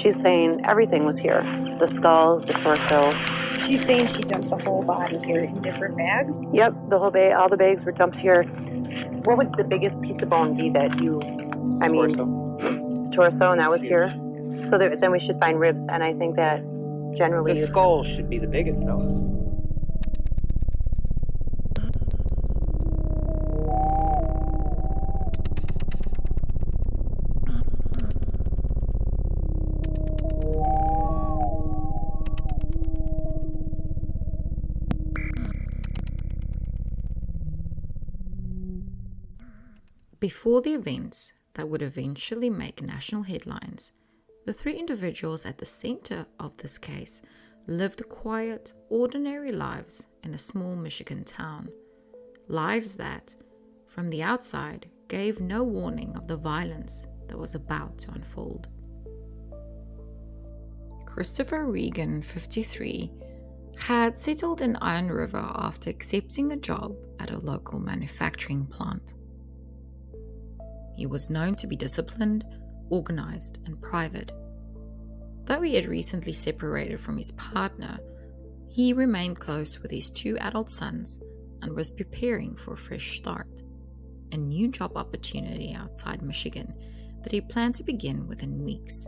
she's saying everything was here. The skulls, the torso. She's saying she dumped the whole body here in different bags? Yep, the whole bag, all the bags were dumped here. What would the biggest piece of bone be that torso, and that was here? So then we should find ribs, and I think that generally... The skull should be the biggest, though. Before the events that would eventually make national headlines, the three individuals at the center of this case lived quiet, ordinary lives in a small Michigan town. Lives that, from the outside, gave no warning of the violence that was about to unfold. Christopher Regan, 53, had settled in Iron River after accepting a job at a local manufacturing plant. He was known to be disciplined, organized, and private. Though he had recently separated from his partner, he remained close with his two adult sons and was preparing for a fresh start, a new job opportunity outside Michigan that he planned to begin within weeks.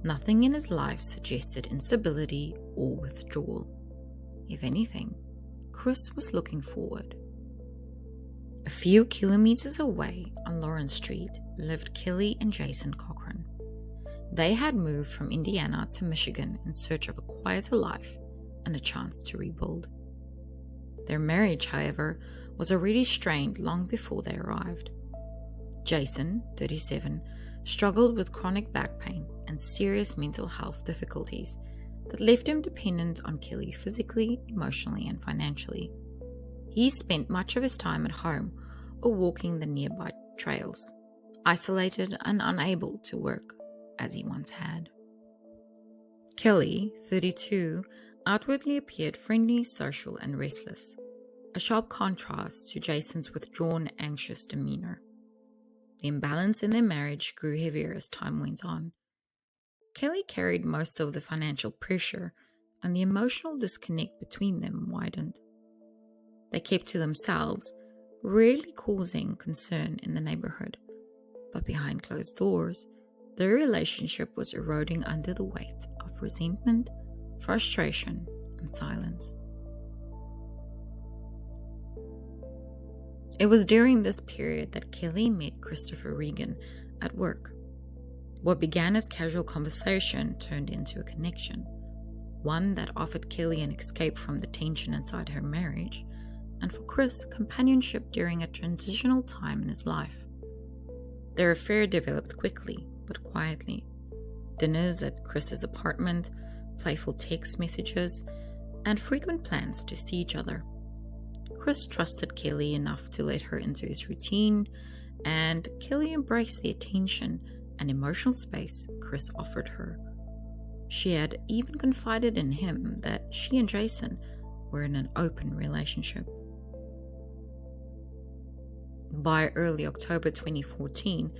Nothing in his life suggested instability or withdrawal. If anything, Chris was looking forward. A few kilometers away on Lawrence Street lived Kelly and Jason Cochran. They had moved from Indiana to Michigan in search of a quieter life and a chance to rebuild. Their marriage, however, was already strained long before they arrived. Jason, 37, struggled with chronic back pain and serious mental health difficulties that left him dependent on Kelly physically, emotionally, and financially. He spent much of his time at home or walking the nearby trails, isolated and unable to work as he once had. Kelly, 32, outwardly appeared friendly, social, and restless, a sharp contrast to Jason's withdrawn, anxious demeanor. The imbalance in their marriage grew heavier as time went on. Kelly carried most of the financial pressure, and the emotional disconnect between them widened. They kept to themselves, rarely causing concern in the neighborhood, but behind closed doors, their relationship was eroding under the weight of resentment, frustration, and silence. It was during this period that Kelly met Christopher Regan at work. What began as casual conversation turned into a connection, one that offered Kelly an escape from the tension inside her marriage, and for Chris, companionship during a transitional time in his life. Their affair developed quickly, but quietly. Dinners at Chris's apartment, playful text messages, and frequent plans to see each other. Chris trusted Kelly enough to let her into his routine, and Kelly embraced the attention and emotional space Chris offered her. She had even confided in him that she and Jason were in an open relationship. By early October 2014,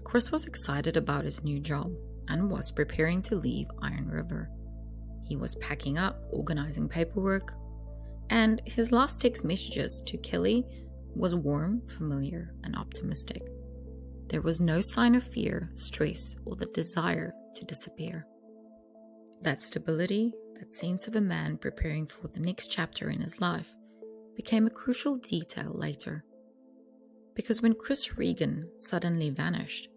Chris was excited about his new job and was preparing to leave Iron River. He was packing up, organizing paperwork, and his last text messages to Kelly was warm, familiar, and optimistic. There was no sign of fear, stress, or the desire to disappear. That stability, that sense of a man preparing for the next chapter in his life, became a crucial detail later. Because when Chris Regan suddenly vanished,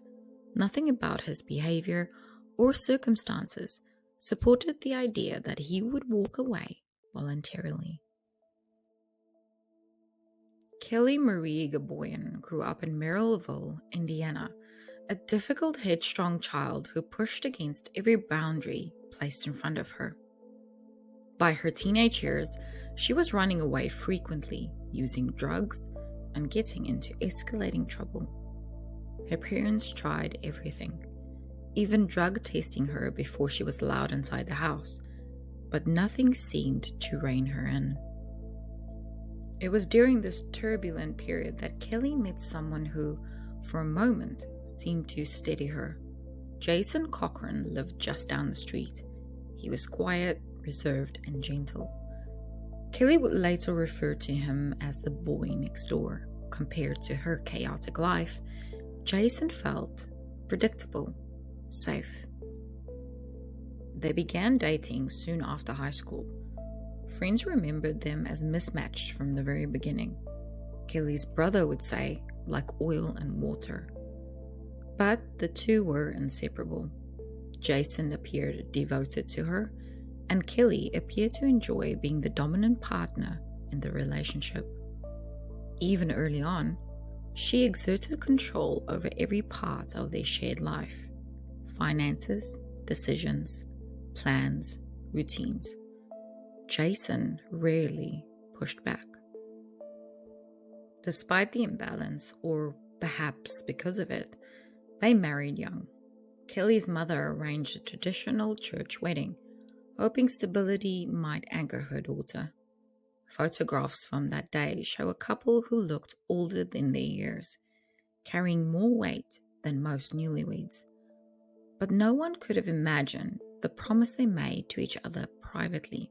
nothing about his behavior or circumstances supported the idea that he would walk away voluntarily. Kelly Marie Gaboyan grew up in Merrillville, Indiana, a difficult, headstrong child who pushed against every boundary placed in front of her. By her teenage years, she was running away frequently, using drugs, and getting into escalating trouble. Her parents tried everything, even drug testing her before she was allowed inside the house, but nothing seemed to rein her in. It was during this turbulent period that Kelly met someone who, for a moment, seemed to steady her. Jason Cochran lived just down the street. He was quiet, reserved, and gentle. Kelly would later refer to him as the boy next door. Compared to her chaotic life, Jason felt predictable, safe. They began dating soon after high school. Friends remembered them as mismatched from the very beginning. Kelly's brother would say, like oil and water. But the two were inseparable. Jason appeared devoted to her, and Kelly appeared to enjoy being the dominant partner in the relationship. Even early on, she exerted control over every part of their shared life: finances, decisions, plans, routines. Jason rarely pushed back. Despite the imbalance, or perhaps because of it, they married young. Kelly's mother arranged a traditional church wedding, hoping stability might anchor her daughter. Photographs from that day show a couple who looked older than their years, carrying more weight than most newlyweds. But no one could have imagined the promise they made to each other privately.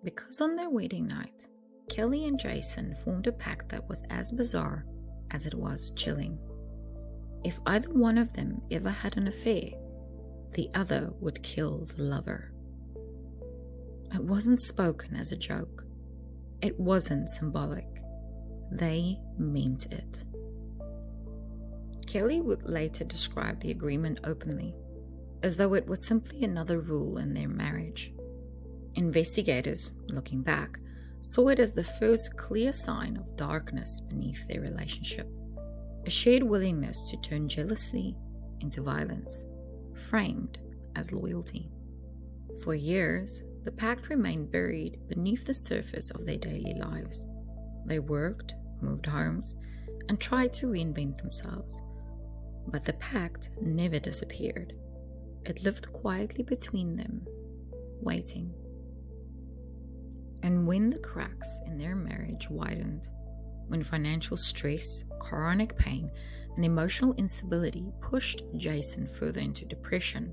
Because on their wedding night, Kelly and Jason formed a pact that was as bizarre as it was chilling. If either one of them ever had an affair, the other would kill the lover. It wasn't spoken as a joke. It wasn't symbolic. They meant it. Kelly would later describe the agreement openly, as though it was simply another rule in their marriage. Investigators, looking back, saw it as the first clear sign of darkness beneath their relationship, a shared willingness to turn jealousy into violence, framed as loyalty. For years, the pact remained buried beneath the surface of their daily lives. They worked, moved homes, and tried to reinvent themselves. But the pact never disappeared. It lived quietly between them, waiting. And when the cracks in their marriage widened, when financial stress, chronic pain, and emotional instability pushed Jason further into depression,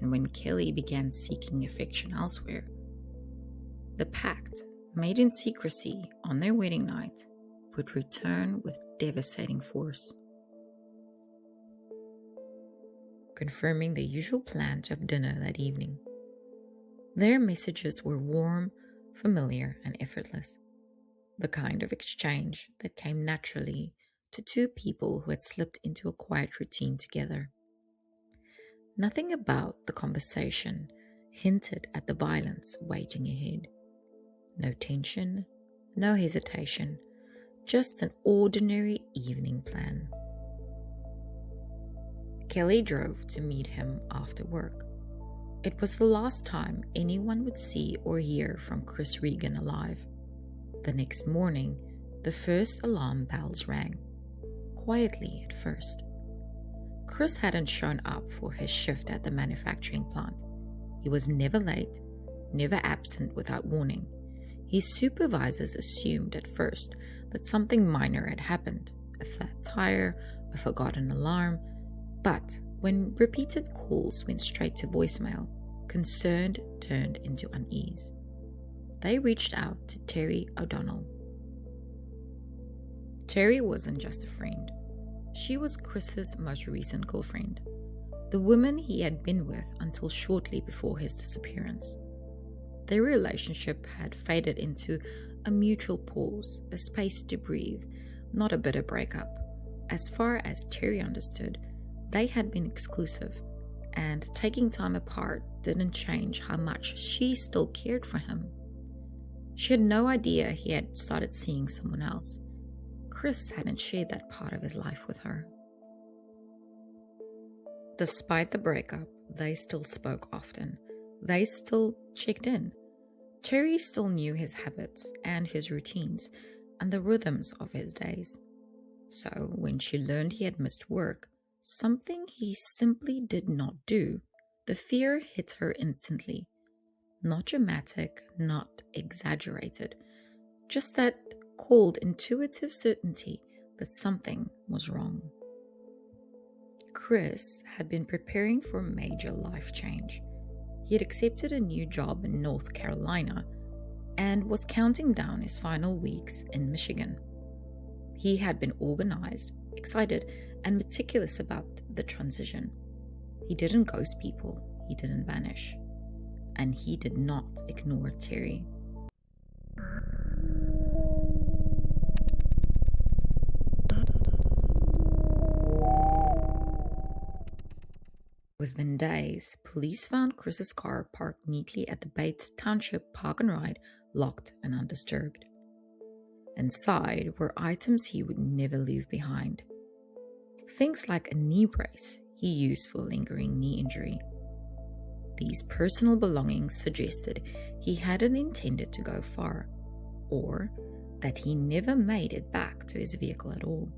and when Kelly began seeking affection elsewhere, the pact, made in secrecy on their wedding night, would return with devastating force. Confirming the usual plans of dinner that evening. Their messages were warm, familiar, and effortless, the kind of exchange that came naturally to two people who had slipped into a quiet routine together. Nothing about the conversation hinted at the violence waiting ahead. No tension, no hesitation, just an ordinary evening plan. Kelly drove to meet him after work. It was the last time anyone would see or hear from Chris Regan alive. The next morning, the first alarm bells rang, quietly at first. Chris hadn't shown up for his shift at the manufacturing plant. He was never late, never absent without warning. His supervisors assumed at first that something minor had happened, a flat tire, a forgotten alarm, but when repeated calls went straight to voicemail, concern turned into unease. They reached out to Terry O'Donnell. Terry wasn't just a friend. She was Chris's most recent girlfriend, the woman he had been with until shortly before his disappearance. Their relationship had faded into a mutual pause, a space to breathe, not a bitter breakup. As far as Terry understood, they had been exclusive, and taking time apart didn't change how much she still cared for him. She had no idea he had started seeing someone else. Chris hadn't shared that part of his life with her. Despite the breakup, they still spoke often. They still checked in. Terry still knew his habits and his routines and the rhythms of his days. So when she learned he had missed work, something he simply did not do, the fear hit her instantly. Not dramatic, not exaggerated, just that cold, intuitive certainty that something was wrong. Chris had been preparing for a major life change. He had accepted a new job in North Carolina and was counting down his final weeks in Michigan. He had been organized, excited, and meticulous about the transition. He didn't ghost people, he didn't vanish, and he did not ignore Terry. Within days, police found Chris's car parked neatly at the Bates Township Park and Ride, locked and undisturbed. Inside were items he would never leave behind. Things like a knee brace he used for a lingering knee injury. These personal belongings suggested he hadn't intended to go far, or that he never made it back to his vehicle at all.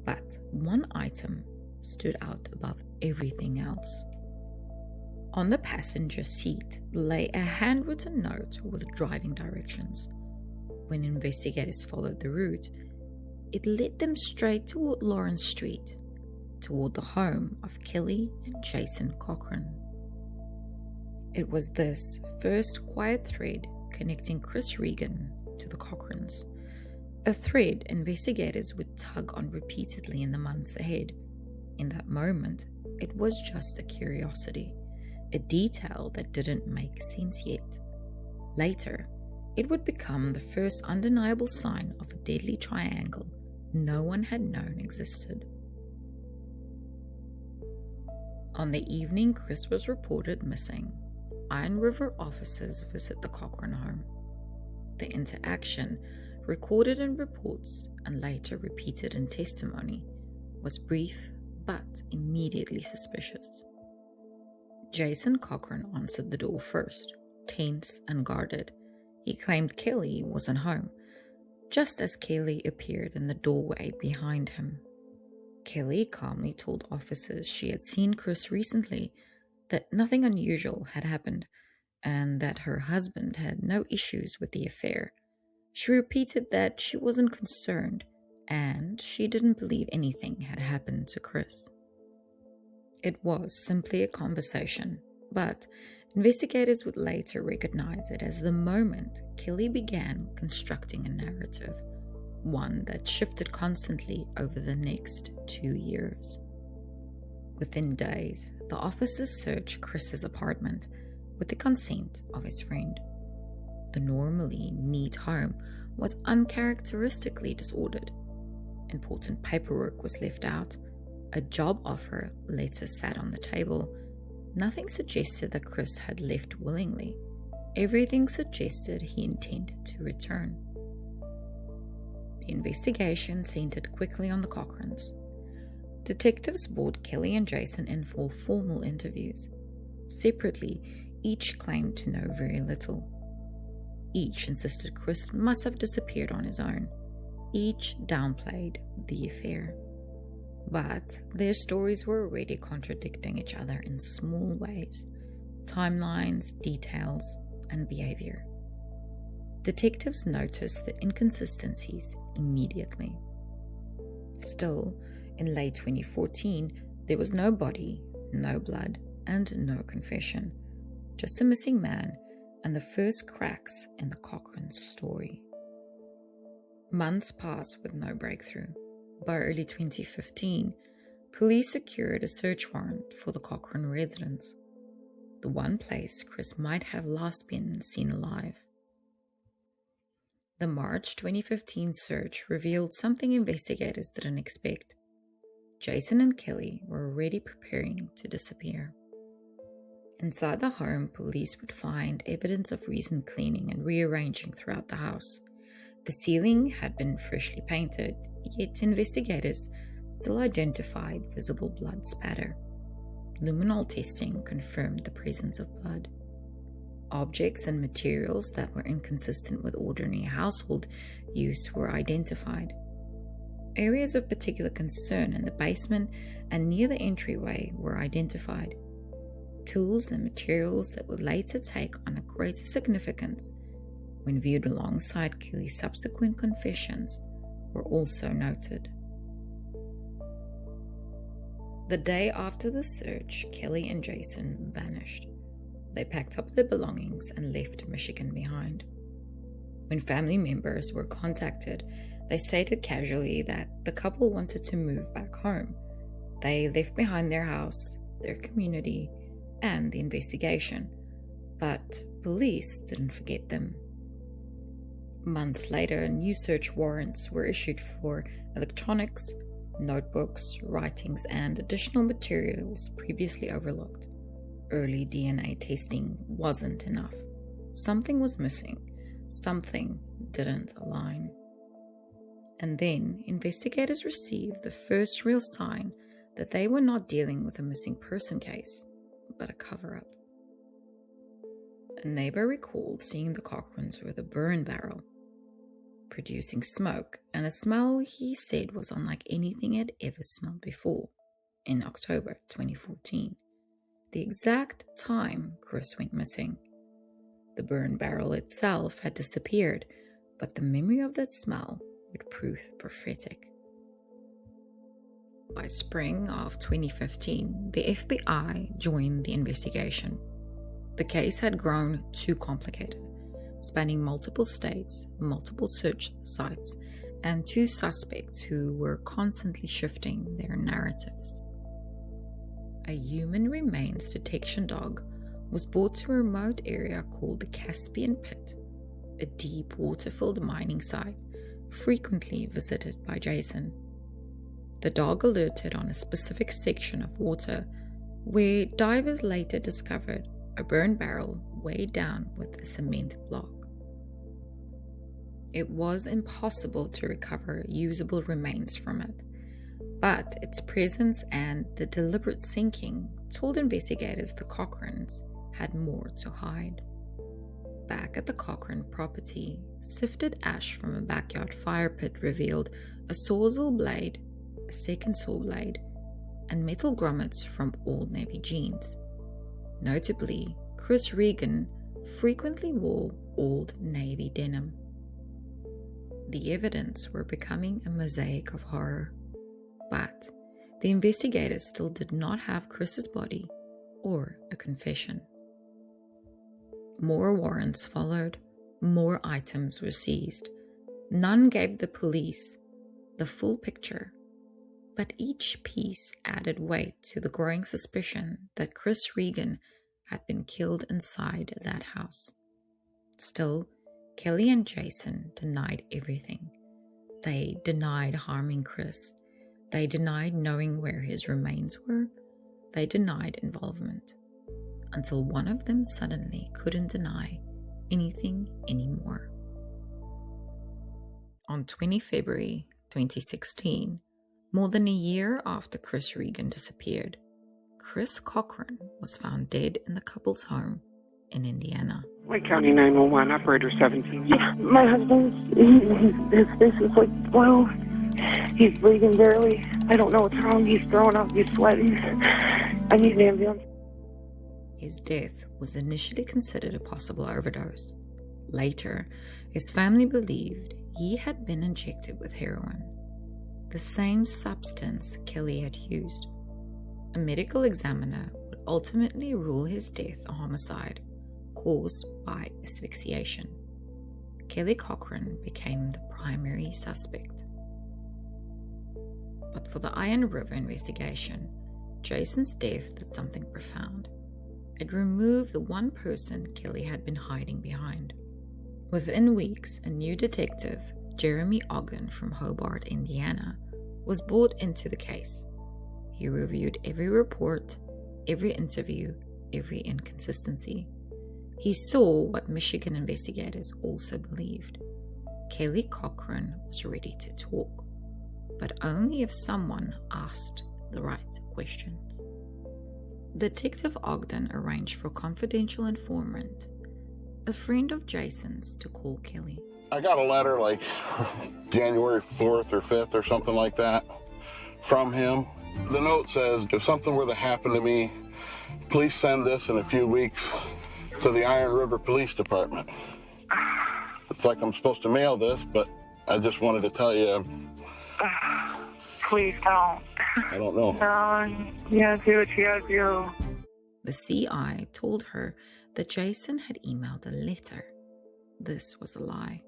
But one item stood out above everything else. On the passenger seat lay a handwritten note with driving directions. When investigators followed the route, it led them straight toward Lawrence Street, toward the home of Kelly and Jason Cochran. It was this first quiet thread connecting Chris Regan to the Cochrans, a thread investigators would tug on repeatedly in the months ahead. In that moment, it was just a curiosity, a detail that didn't make sense yet. Later, it would become the first undeniable sign of a deadly triangle no one had known existed. On the evening Chris was reported missing, Iron River officers visit the Cochran home. The interaction, recorded in reports and later repeated in testimony, was brief but immediately suspicious. Jason Cochran answered the door first, tense and guarded. He claimed Kelly wasn't home, just as Kelly appeared in the doorway behind him. Kelly calmly told officers she had seen Chris recently, that nothing unusual had happened, and that her husband had no issues with the affair. She repeated that she wasn't concerned, and she didn't believe anything had happened to Chris. It was simply a conversation, but investigators would later recognize it as the moment Kelly began constructing a narrative, one that shifted constantly over the next 2 years. Within days, the officers searched Chris's apartment with the consent of his friend. The normally neat home was uncharacteristically disordered. Important paperwork was left out. A job offer later sat on the table. Nothing suggested that Chris had left willingly. Everything suggested he intended to return. The investigation centered quickly on the Cochrans. Detectives brought Kelly and Jason in for formal interviews. Separately, each claimed to know very little. Each insisted Chris must have disappeared on his own. Each downplayed the affair. But their stories were already contradicting each other in small ways: timelines, details, and behavior. Detectives noticed the inconsistencies immediately. Still, in late 2014, there was no body, no blood, and no confession. Just a missing man and the first cracks in the Cochran story. Months passed with no breakthrough. By early 2015, police secured a search warrant for the Cochran residence, the one place Chris might have last been seen alive. The March 2015 search revealed something investigators didn't expect. Jason and Kelly were already preparing to disappear. Inside the home, police would find evidence of recent cleaning and rearranging throughout the house. The ceiling had been freshly painted, yet investigators still identified visible blood spatter. Luminol testing confirmed the presence of blood. Objects and materials that were inconsistent with ordinary household use were identified. Areas of particular concern in the basement and near the entryway were identified. Tools and materials that would later take on a greater significance when viewed alongside Kelly's subsequent confessions were also noted. The day after the search, Kelly and Jason vanished. They packed up their belongings and left Michigan behind. When family members were contacted, they stated casually that the couple wanted to move back home. They left behind their house, their community, and the investigation, but police didn't forget them. Months later, new search warrants were issued for electronics, notebooks, writings, and additional materials previously overlooked. Early DNA testing wasn't enough. Something was missing. Something didn't align. And then investigators received the first real sign that they were not dealing with a missing person case, but a cover-up. A neighbor recalled seeing the Cochrans with a burn barrel, producing smoke, and a smell he said was unlike anything he had ever smelled before, in October 2014, the exact time Chris went missing. The burn barrel itself had disappeared, but the memory of that smell would prove prophetic. By spring of 2015, the FBI joined the investigation. The case had grown too complicated, spanning multiple states, multiple search sites, and two suspects who were constantly shifting their narratives. A human remains detection dog was brought to a remote area called the Caspian Pit, a deep water-filled mining site frequently visited by Jason. The dog alerted on a specific section of water where divers later discovered a burn barrel weighed down with a cement block. It was impossible to recover usable remains from it, but its presence and the deliberate sinking told investigators the Cochrans had more to hide. Back at the Cochran property, sifted ash from a backyard fire pit revealed a sawzall blade, a second saw blade, and metal grommets from Old Navy jeans. Notably, Chris Regan frequently wore Old Navy denim. The evidence were becoming a mosaic of horror, but the investigators still did not have Chris's body or a confession. More warrants followed, more items were seized. None gave the police the full picture, but each piece added weight to the growing suspicion that Chris Regan had been killed inside that house. Still, Kelly and Jason denied everything. They denied harming Chris. They denied knowing where his remains were. They denied involvement. Until one of them suddenly couldn't deny anything anymore. On 20 February 2016, more than a year after Chris Regan disappeared, Chris Cochran was found dead in the couple's home in Indiana. Lake County 911, operator 17. Yeah, my husband's, his face is like, wow, he's breathing barely. I don't know what's wrong. He's throwing up, he's sweating. I need an ambulance. His death was initially considered a possible overdose. Later, his family believed he had been injected with heroin, the same substance Kelly had used. A medical examiner would ultimately rule his death a homicide caused by asphyxiation. Kelly Cochran became the primary suspect. But for the Iron River investigation, Jason's death did something profound. It removed the one person Kelly had been hiding behind. Within weeks, a new detective, Jeremy Ogden from Hobart, Indiana, was brought into the case. He reviewed every report, every interview, every inconsistency. He saw what Michigan investigators also believed. Kelly Cochran was ready to talk, but only if someone asked the right questions. Detective Ogden arranged for a confidential informant, a friend of Jason's, to call Kelly. I got a letter like January 4th or 5th or something like that from him. The note says, if something were to happen to me, please send this in a few weeks to the Iron River Police Department. It's like I'm supposed to mail this, but I just wanted to tell you please don't. I don't know. No, you gotta do what you gotta do. The CI told her that Jason had emailed a letter. This was a lie.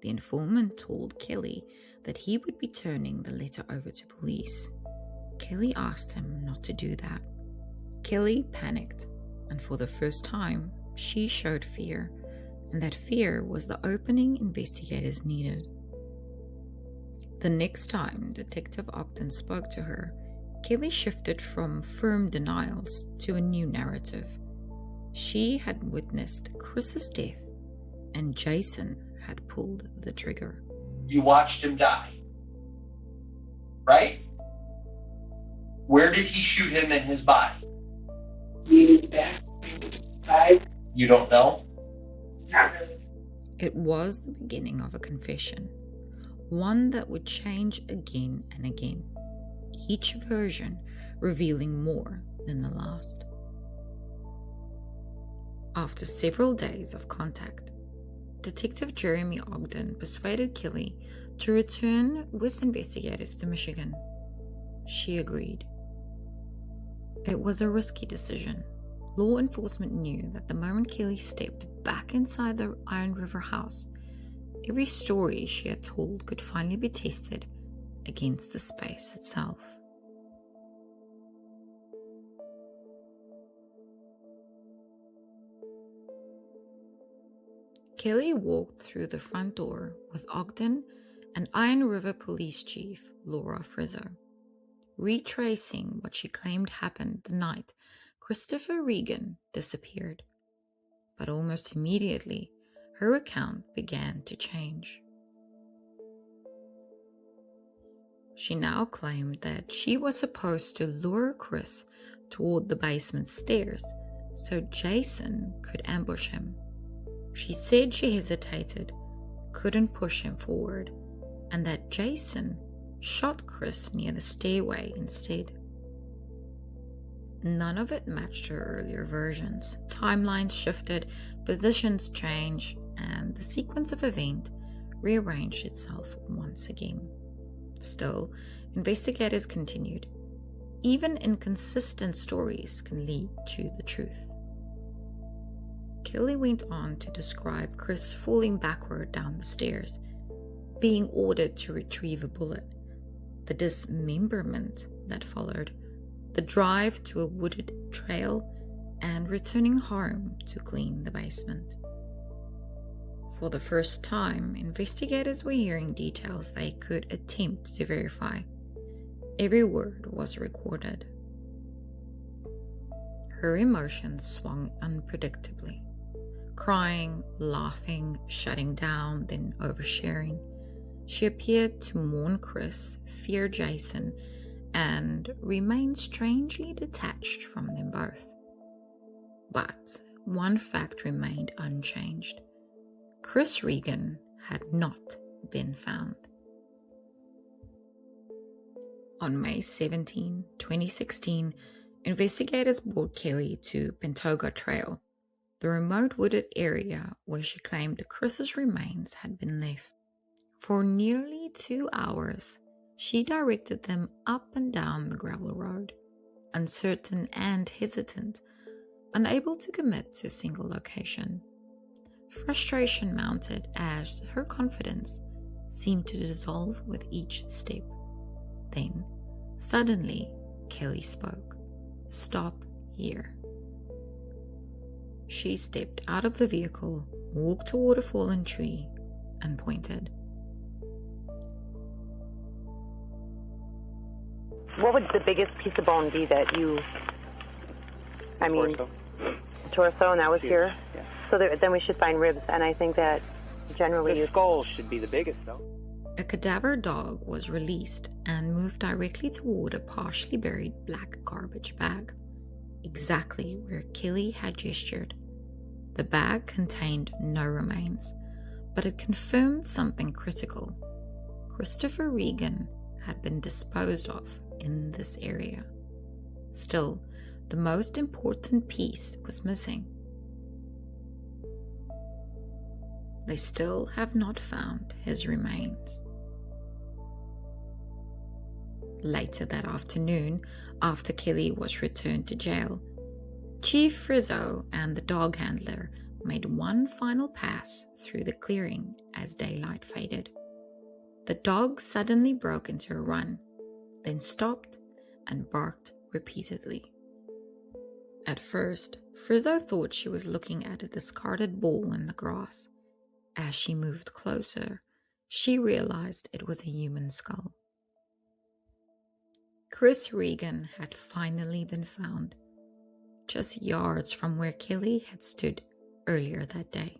The informant told Kelly that he would be turning the letter over to police. Kelly asked him not to do that. Kelly panicked, and for the first time, she showed fear, and that fear was the opening investigators needed. The next time Detective Ogden spoke to her, Kelly shifted from firm denials to a new narrative. She had witnessed Chris's death, and Jason had pulled the trigger. You watched him die, right? Where did he shoot him in his body? You don't know? It was the beginning of a confession, one that would change again and again, each version revealing more than the last. After several days of contact, Detective Jeremy Ogden persuaded Kelly to return with investigators to Michigan. She agreed. It was a risky decision. Law enforcement knew that the moment Kelly stepped back inside the Iron River house, every story she had told could finally be tested against the space itself. Kelly walked through the front door with Ogden and Iron River Police Chief Laura Frizzo, retracing what she claimed happened the night Christopher Regan disappeared. But almost immediately, her account began to change. She now claimed that she was supposed to lure Chris toward the basement stairs so Jason could ambush him. She said she hesitated, couldn't push him forward, and that Jason shot Chris near the stairway instead. None of it matched her earlier versions. Timelines shifted, positions changed, and the sequence of events rearranged itself once again. Still, investigators continued. Even inconsistent stories can lead to the truth. Kelly went on to describe Chris falling backward down the stairs, being ordered to retrieve a bullet, the dismemberment that followed, the drive to a wooded trail, and returning home to clean the basement. For the first time, investigators were hearing details they could attempt to verify. Every word was recorded. Her emotions swung unpredictably. Crying, laughing, shutting down, then oversharing. She appeared to mourn Chris, fear Jason, and remain strangely detached from them both. But one fact remained unchanged. Chris Regan had not been found. On May 17, 2016, investigators brought Kelly to Pentoga Trail, the remote wooded area where she claimed Chris's remains had been left. For nearly 2 hours, she directed them up and down the gravel road, uncertain and hesitant, unable to commit to a single location. Frustration mounted as her confidence seemed to dissolve with each step. Then, suddenly, Kelly spoke. "Stop here." She stepped out of the vehicle, walked toward a fallen tree, and pointed. What would the biggest piece of bone be that you... Torso. Torso, and that was here? Yeah. So then we should find ribs, and I think that generally The skull should be the biggest, though. A cadaver dog was released and moved directly toward a partially buried black garbage bag, exactly where Kelly had gestured. The bag contained no remains, but it confirmed something critical. Christopher Regan had been disposed of in this area. Still, the most important piece was missing. They still have not found his remains. Later that afternoon, after Kelly was returned to jail, Chief Rizzo and the dog handler made one final pass through the clearing as daylight faded. The dog suddenly broke into a run, then stopped and barked repeatedly. At first, Frizzo thought she was looking at a discarded ball in the grass. As she moved closer, she realized it was a human skull. Chris Regan had finally been found, just yards from where Kelly had stood earlier that day.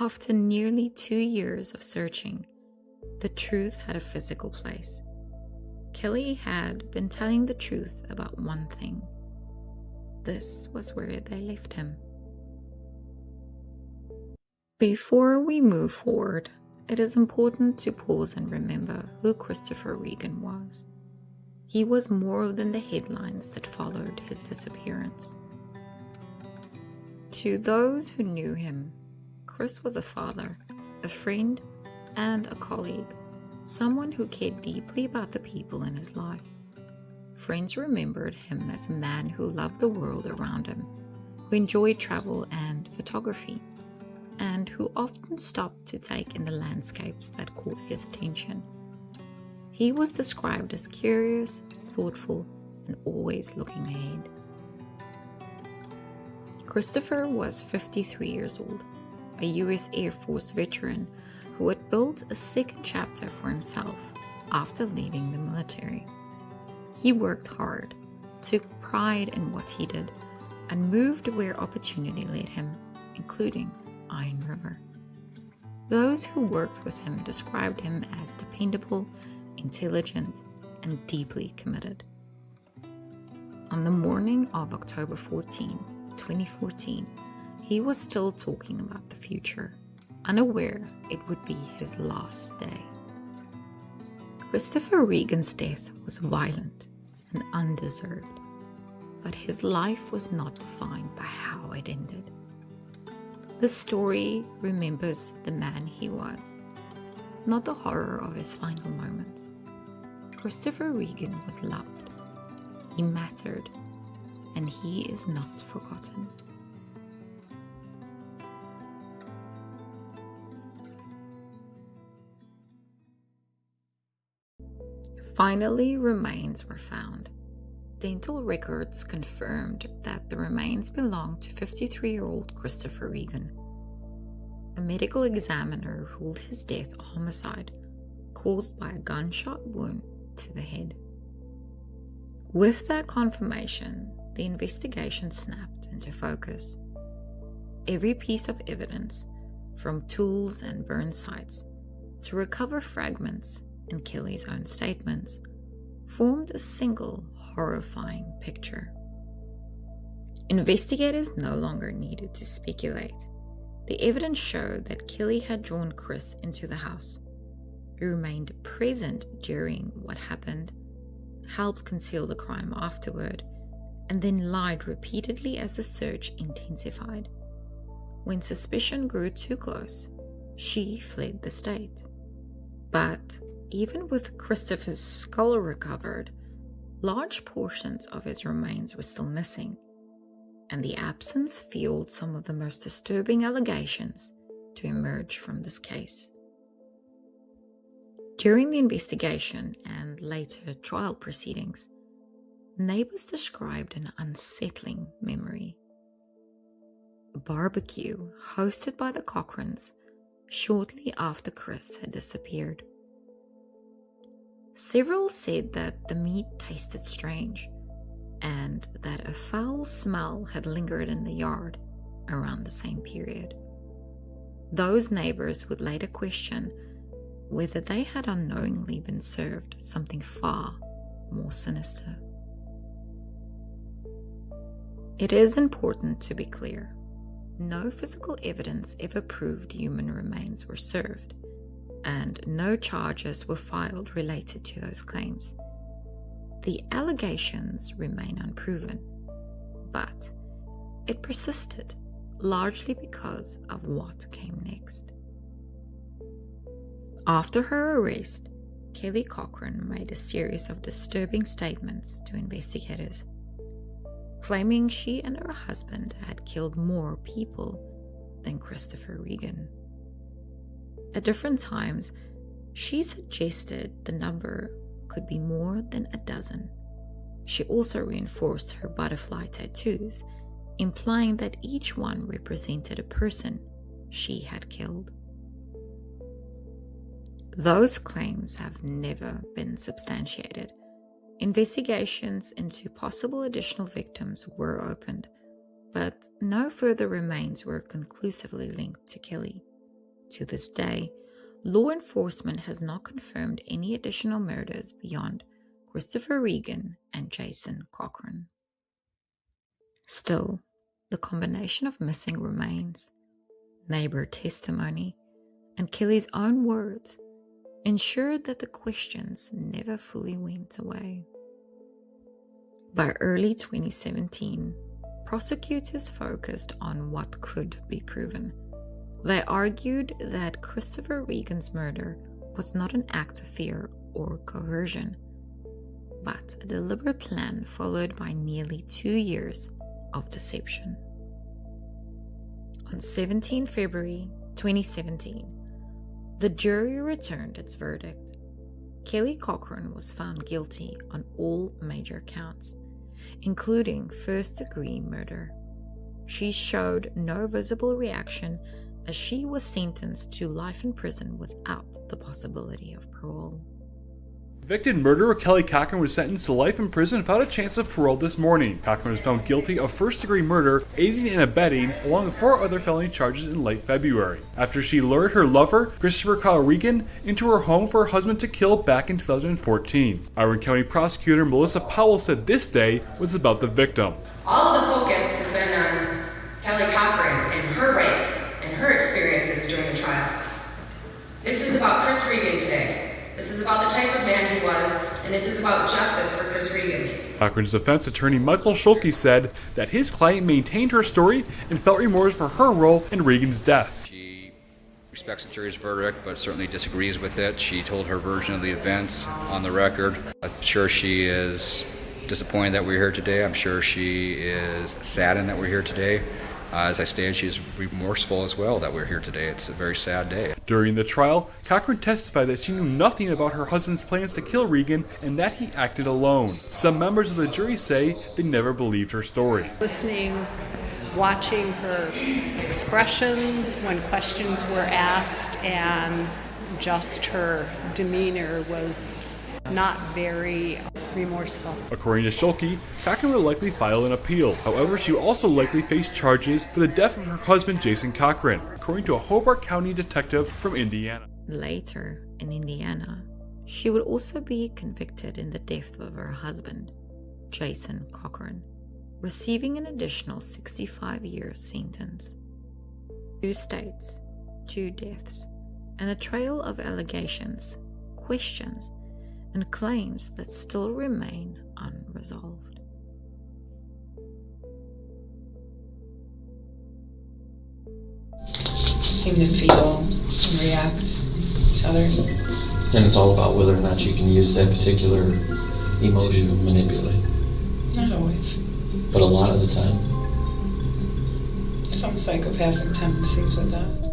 After nearly 2 years of searching, the truth had a physical place. Kelly had been telling the truth about one thing. This was where they left him. Before we move forward, it is important to pause and remember who Christopher Regan was. He was more than the headlines that followed his disappearance. To those who knew him, Chris was a father, a friend, and a colleague, someone who cared deeply about the people in his life. Friends remembered him as a man who loved the world around him, who enjoyed travel and photography, and who often stopped to take in the landscapes that caught his attention. He was described as curious, thoughtful, and always looking ahead. Christopher was 53 years old, a U.S. Air Force veteran who had built a second chapter for himself after leaving the military. He worked hard, took pride in what he did, and moved where opportunity led him, including Iron River. Those who worked with him described him as dependable, intelligent, and deeply committed. On the morning of October 14, 2014, he was still talking about the future, unaware it would be his last day. Christopher Regan's death was violent and undeserved, but his life was not defined by how it ended. The story remembers the man he was, not the horror of his final moments. Christopher Regan was loved, he mattered, and he is not forgotten. Finally, remains were found. Dental records confirmed that the remains belonged to 53-year-old Christopher Regan. A medical examiner ruled his death a homicide caused by a gunshot wound to the head. With that confirmation, the investigation snapped into focus. Every piece of evidence, from tools and burn sites to recover fragments and Kelly's own statements, formed a single horrifying picture. Investigators no longer needed to speculate. The evidence showed that Kelly had drawn Chris into the house. He remained present during what happened, helped conceal the crime afterward, and then lied repeatedly as the search intensified. When suspicion grew too close, she fled the state. But even with Christopher's skull recovered, large portions of his remains were still missing, and the absence fueled some of the most disturbing allegations to emerge from this case. During the investigation and later trial proceedings, neighbors described an unsettling memory. A barbecue hosted by the Cochrans shortly after Chris had disappeared. Several said that the meat tasted strange and that a foul smell had lingered in the yard around the same period. Those neighbors would later question whether they had unknowingly been served something far more sinister. It is important to be clear. No physical evidence ever proved human remains were served, and no charges were filed related to those claims. The allegations remain unproven, but it persisted largely because of what came next. After her arrest, Kelly Cochran made a series of disturbing statements to investigators, claiming she and her husband had killed more people than Christopher Regan. At different times, she suggested the number could be more than a dozen. She also reinforced her butterfly tattoos, implying that each one represented a person she had killed. Those claims have never been substantiated. Investigations into possible additional victims were opened, but no further remains were conclusively linked to Kelly. To this day, law enforcement has not confirmed any additional murders beyond Christopher Regan and Jason Cochran. Still, the combination of missing remains, neighbor testimony, and Kelly's own words ensured that the questions never fully went away. By early 2017, prosecutors focused on what could be proven. They argued that Christopher Regan's murder was not an act of fear or coercion, but a deliberate plan followed by nearly 2 years of deception. On 17 February 2017, the jury returned its verdict. Kelly Cochran was found guilty on all major counts, including first-degree murder. She showed no visible reaction as she was sentenced to life in prison without the possibility of parole. Convicted murderer Kelly Cochran was sentenced to life in prison without a chance of parole this morning. Cochran was found guilty of first-degree murder, aiding and abetting, along with 4 other felony charges in late February, after she lured her lover, Christopher Regan, into her home for her husband to kill back in 2014. Iron County Prosecutor Melissa Powell said this day was about the victim. All of the focus has been on Kelly Cochran and her rights and her experiences during the trial. This is about Chris Regan today. This is about the type of man he was, and this is about justice for Chris Regan. Cochran's defense attorney Michael Schulke said that his client maintained her story and felt remorse for her role in Regan's death. She respects the jury's verdict, but certainly disagrees with it. She told her version of the events on the record. I'm sure she is disappointed that we're here today. I'm sure she is saddened that we're here today. As I stated, she's remorseful as well that we're here today. It's a very sad day. During the trial, Cochran testified that she knew nothing about her husband's plans to kill Regan and that he acted alone. Some members of the jury say they never believed her story. Listening, watching her expressions when questions were asked, and just her demeanor was not very remorseful. According to Schulke, Cochran will likely file an appeal. However, she will also likely face charges for the death of her husband, Jason Cochran, according to a Hobart County detective from Indiana. Later, in Indiana, she would also be convicted in the death of her husband, Jason Cochran, receiving an additional 65-year sentence. 2 states, 2 deaths, and a trail of allegations, questions, and claims that still remain unresolved. Seem to feel and react to others. And it's all about whether or not you can use that particular emotion to manipulate. Not always. But a lot of the time. Some psychopathic tendencies with that.